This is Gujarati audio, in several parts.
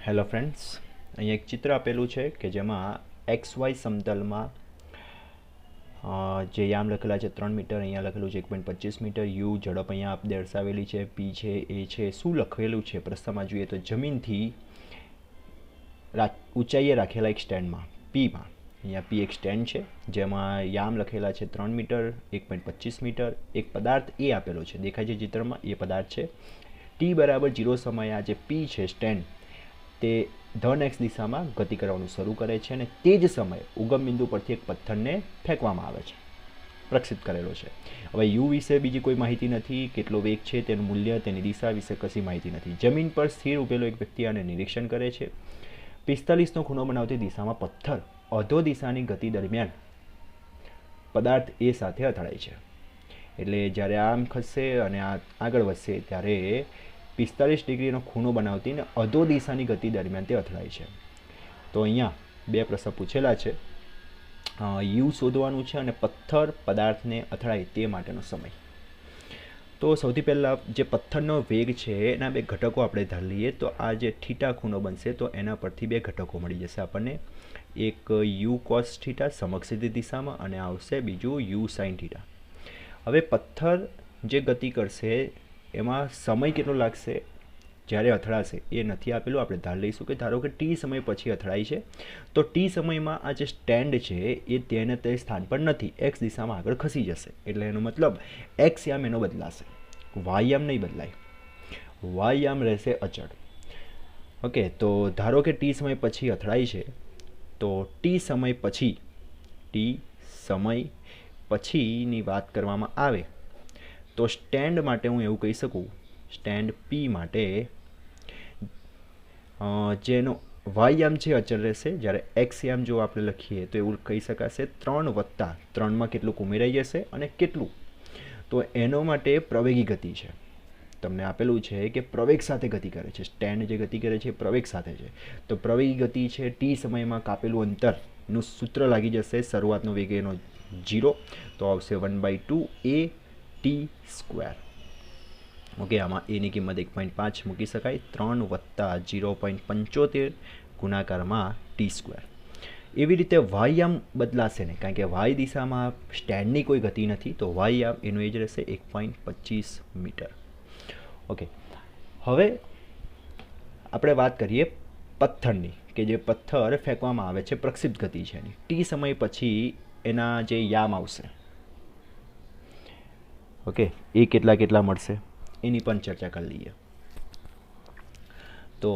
હેલો ફ્રેન્ડ્સ, અહીંયા એક ચિત્ર આપેલું છે કે જેમાં એક્સ વાય સમતલમાં જે યામ લખેલા છે 3 મીટર, અહીંયા લખેલું છે 1.25 મીટર, યુ ઝડપ અહીંયા આપ દર્શાવેલી છે, પી છે, એ છે. શું લખેલું છે પ્રશ્નમાં જોઈએ તો જમીનથી ઊંચાઈએ રાખેલા એક સ્ટેન્ડમાં પીમાં, અહીંયા પી એક સ્ટેન્ડ છે જેમાં યામ લખેલા છે 3 મીટર, 1.25 મીટર, એક પદાર્થ એ આપેલો છે, દેખાય છે ચિત્રમાં, એ પદાર્થ છે. ટી બરાબર 0 સમયે આ જે પી છે સ્ટેન્ડ તે ધન એક્સ દિશામાં ગતિ કરવાનું શરૂ કરે છે અને તે જ સમયે ઉગમ બિંદુ પરથી એક પથ્થરને ફેંકવામાં આવે છે, પ્રક્ષિપ્ત કરેલો છે. હવે યુ વિશે બીજી કોઈ માહિતી નથી, કેટલો વેગ છે, તેનું મૂલ્ય, તેની દિશા વિશે કશી માહિતી નથી. જમીન પર સ્થિર ઉભેલો એક વ્યક્તિ આને નિરીક્ષણ કરે છે. 45નો ખૂણો બનાવતી દિશામાં પથ્થર અધો દિશાની ગતિ દરમિયાન પદાર્થ એ સાથે અથડાય છે. એટલે જ્યારે આમ ખસશે અને આ આગળ વધશે ત્યારે 45 ડિગ્રીનો ખૂણો બનાવતી ને અધો દિશાની ગતિ દરમિયાન તે અથડાય છે. તો અહીંયા બે પ્રશ્ન પૂછેલા છે, યુ શોધવાનું છે અને પથ્થર પદાર્થને અથડાય તે માટેનો સમય. તો સૌથી પહેલાં જે પથ્થરનો વેગ છે એના બે ઘટકો આપણે ધારી લઈએ. તો આ જે થીટા ખૂણો બનશે તો એના પરથી બે ઘટકો મળી જશે આપણને, એક યુ કોસ થીટા સમક્ષ દિશામાં અને આવશે બીજું યુ સાઇન થીટા. હવે પથ્થર જે ગતિ કરશે એમાં સમય કેટલો લાગશે જ્યારે અથડાશે એ નથી આપેલું, આપણે ધાર લઈશું કે ધારો કે ટી સમય પછી અથડાય છે તો ટી સમયમાં આ જે સ્ટેન્ડ છે એ તેને તે સ્થાન પર નથી, એક્સ દિશામાં આગળ ખસી જશે. એટલે એનો મતલબ એક્સ યામ એનો બદલાશે, વાય યામ નહીં બદલાય, વાય યામ રહેશે અચળ. ઓકે, તો ધારો કે ટી સમય પછી અથડાય છે તો ટી સમય પછીની વાત કરવામાં આવે તો સ્ટેન્ડ માટે હું એવું કહી શકું, સ્ટેન્ડ પી માટે જેનો વાય યામ છે અચળ રહેશે, જ્યારે એક્સ યામ જો આપણે લખીએ તો એવું કહી શકાશે 3 વત્તા 3માં કેટલુંક ઉમેરાઈ જશે અને કેટલું, તો એનો માટે પ્રવેગી ગતિ છે. તમને આપેલું છે કે પ્રવેગ સાથે ગતિ કરે છે, સ્ટેન્ડ જે ગતિ કરે છે એ પ્રવેગ સાથે છે. તો પ્રવેગી ગતિ છે, ટી સમયમાં કાપેલું અંતરનું સૂત્ર લાગી જશે, શરૂઆતનો વેગ એનો 0, તો આવશે 1/2 એ ટી સ્ક્વેર. ઓકે, આમાં એની કિંમત 1.5 મૂકી શકાય, 3 વત્તા 0.75 ગુણાકારમાં ટી સ્ક્વેર. એવી રીતે વાય યામ બદલાશે ને, કારણ કે વાય દિશામાં સ્ટેન્ડની કોઈ ગતિ નથી, તો વાય યામ એનું એ જ રહેશે 1.25 મીટર. ઓકે, હવે આપણે વાત કરીએ પથ્થરની, કે જે પથ્થર ફેંકવામાં આવે છે, પ્રક્ષિપ્ત ગતિ છે એની, ટી સમય પછી એના જે યામ આવશે, ઓકે, એ કેટલા મળશે એની પણ ચર્ચા કરી લઈએ. તો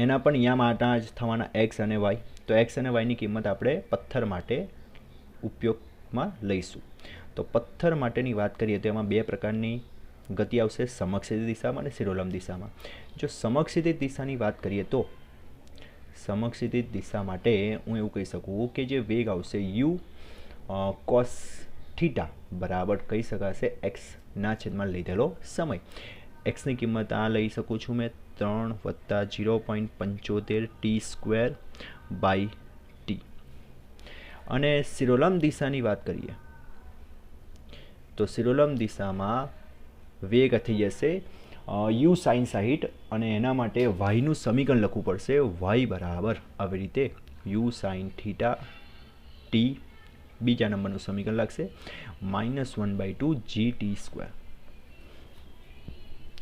એના પણ યામ આટા જ થવાના એક્સ અને વાય. તો એક્સ અને વાયની કિંમત આપણે પથ્થર માટે ઉપયોગમાં લઈશું. તો પથ્થર માટેની વાત કરીએ તો એમાં બે પ્રકારની ગતિ આવશે, સમક્ષિતિ દિશામાં અને શિરોલંબ દિશામાં. જો સમક્ષિતિ દિશાની વાત કરીએ તો સમક્ષિતિ દિશા માટે હું એવું કહી શકું કે જે વેગ આવશે યુ કોસ થીટા બરાબર કહી શકાશે એક્સના છેદમાં લીધેલો સમય. એક્સની કિંમત આ લઈ શકું છું મેં 3 વત્તા 0.75 ટી સ્ક્વેર બાય ટી. અને શિરોલંબ દિશાની વાત કરીએ તો શિરોલંબ દિશામાં વેગ થઈ જશે યુ સાઇન 60 અને એના માટે વાયનું સમીકરણ લખવું પડશે, વાય બરાબર આવી રીતે યુ સાઇન થીટા ટી, બીજા નંબરનું સમીકરણ લાગશે -1/2 જી ટી સ્ક્વેર.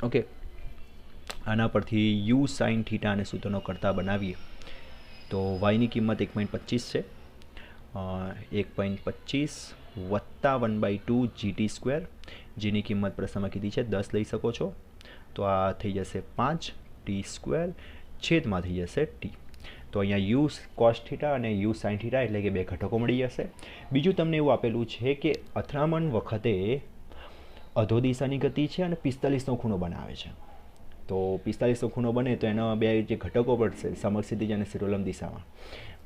ઓકે, આના પરથી યુ સાઇન થીટાને સૂત્રનો કરતા બનાવીએ તો વાયની કિંમત 1.25 છે, 1.25 વત્તા 1/2 જી ટી સ્ક્વેર, જેની કિંમત પ્રશ્નમાં કીધી છે 10 લઈ શકો છો. તો આ થઈ જશે 5 ટી સ્ક્વેર, છેદમાં થઈ જશે ટી. તો અહીંયા યુ કોસ થીટા અને યુ સાઇન થીટા એટલે કે બે ઘટકો મળી જશે. બીજું તમને એવું આપેલું છે કે અથડામણ વખતે અધો દિશાની ગતિ છે અને 45નો ખૂણો બનાવે છે. તો 45નો ખૂણો બને તો એના બે જે ઘટકો પડશે સમક્ષિતિજ અને શિરોલંબ દિશામાં,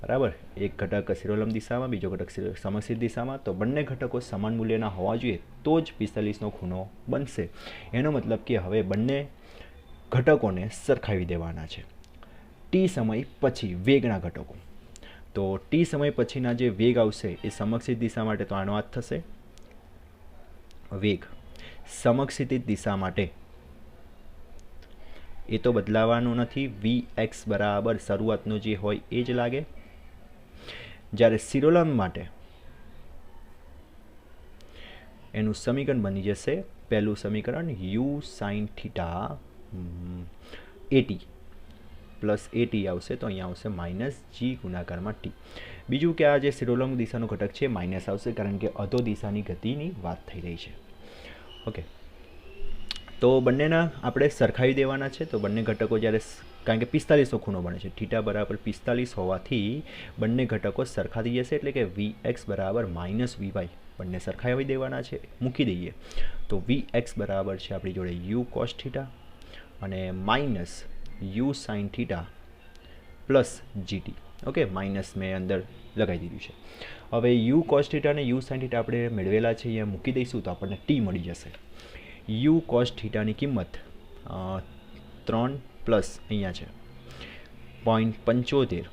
બરાબર, એક ઘટક શિરોલંબ દિશામાં, બીજો ઘટક સમક્ષિતિ દિશામાં. તો બંને ઘટકો સમાન મૂલ્યના હોવા જોઈએ તો જ 45નો ખૂણો બનશે. એનો મતલબ કે હવે બંને ઘટકોને સરખાવી દેવાના છે. ટી સમય પછી વેગના ઘટકો, તો ટી સમય પછીના જે વેગ આવશે એ સમક્ષિત દિશા માટે તો આનો હાથ થશે વેગ, સમક્ષિતિ દિશા માટે એ તો બદલાવાનું નથી, વી એક્સ બરાબર શરૂઆતનો જે હોય એ જ લાગે. જ્યારે શિરોલંબ માટે એનું સમીકરણ બની જશે, પહેલું સમીકરણ u sine theta AT plus AT આવશે, તો અહીંયા આવશે માઇનસ જી ગુણાકારમાં ટી. બીજું કે આ જે શિરોલંબ દિશાનો ઘટક છે માઇનસ આવશે, કારણ કે અધો દિશાની ગતિની વાત થઈ રહી છે. ઓકે, તો બંનેના આપણે સરખાવી દેવાના છે. તો બંને ઘટકો જ્યારે, કારણ કે 45નો ખૂણો બને છે, થીટા બરાબર 45 હોવાથી બંને ઘટકો સરખા થઈ જશે, એટલે કે વી એક્સ બરાબર માઇનસ વી વાય બંને સરખાવી દેવાના છે. મૂકી દઈએ તો વી એક્સ બરાબર છે આપણી જોડે યુ કોસ થીટા અને minus U sine theta plus GT. Okay, minus મેં અંદર લગાવી દીધું છે. હવે યુ કોસ થીટા અને યુ સાઇન થીટા આપણે મેળવેલા છે, અહીંયા મૂકી દઈશું તો આપણને ટી મળી જશે. યુ કોસ થીટાની કિંમત 3 પ્લસ અહીંયા છે 0.75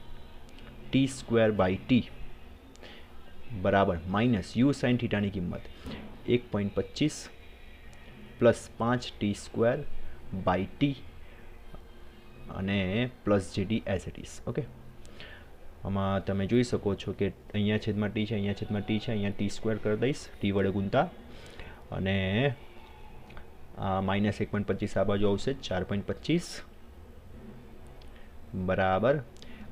ટી સ્ક્વેર બાય ટી બરાબર માઇનસ યુ સાઇન થીટાની કિંમત 1.25 plus 5 T square by T અને plus GT as it is. Okay, આમાં તમે જોઈ શકો છો કે અહીંયા છેદમાં ટી છે, અહીંયા છેદમાં ટી છે, અહીંયા ટી સ્ક્વેર કરી દઈશ ટી વડે ગુણતા, અને માઇનસ 1.25 આ બાજુ આવશે 4.25 બરાબર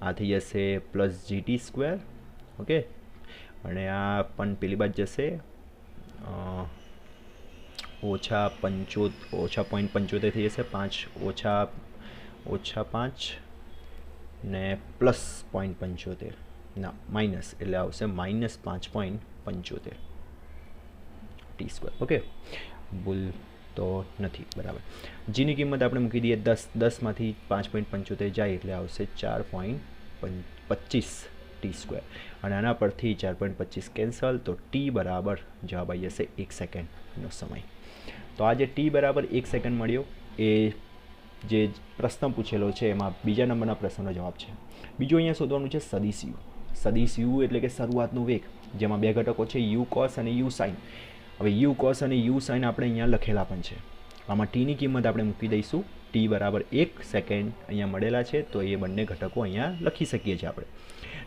આ થઈ જશે પ્લસ જીટી સ્ક્વેર. ઓકે, અને આ પણ પેલી બાજુ જશે ઓછા 0.75 થઈ જશે, 5 ઓછા 5 ને પ્લસ 0.75 ના માઇનસ, એટલે આવશે માઇનસ 5.75 ટી સ્ક્વેર. ઓકે, ભૂલ તો નથી. બરાબર, જીની કિંમત આપણે મૂકી દઈએ 10માંથી 5.75 જાય એટલે આવશે 4.25 ટી સ્ક્વેર, અને આના પરથી 4.25 કેન્સલ, તો ટી બરાબર જવાબ આવી જશે 1 સેકન્ડનો સમય. તો આ જે ટી બરાબર 1 સેકન્ડ મળ્યો એ જે પ્રશ્ન પૂછેલો છે એમાં બીજા નંબરના પ્રશ્નનો જવાબ છે. બીજું અહીંયા શોધવાનું છે સદિશ યુ. સદિશ યુ એટલે કે શરૂઆતનો વેગ, જેમાં બે ઘટકો છે યુ કોસ અને યુ સાઇન. હવે યુ કોસ અને યુ સાઇન આપણે અહીંયા લખેલા પણ છે. આમાં ટીની કિંમત આપણે મૂકી દઈશું, ટી બરાબર 1 સેકન્ડ અહીંયા મળેલા છે, તો એ બંને ઘટકો અહીંયા લખી શકીએ છીએ આપણે.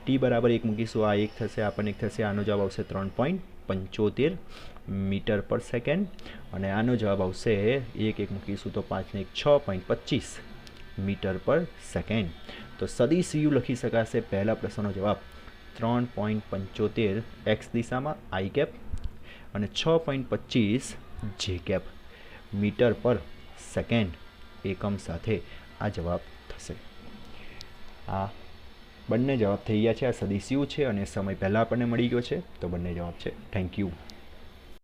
ટી બરાબર 1 મૂકીશું, આ 1 થશે, આ પણ 1 થશે, આનો જવાબ આવશે 3.75 મીટર પર સેકન્ડ, અને આનો જવાબ આવશે 1 મૂકીશું તો 5 ને 1 6.25 મીટર પર સેકન્ડ. તો સદિશ યુ લખી શકાશે પહેલા પ્રશ્નનો જવાબ 3.75 એક્સ દિશામાં આઈ કેપ અને 6.25 જે કેપ મીટર પર સેકન્ડ એકમ સાથે આ જવાબ થશે. આ બંને જવાબ થઈ ગયા છે. આ સદિશ યુ છે અને સમય પહેલાં આપણને મળી ગયો છે, તો બંને જવાબ છે. Thank you.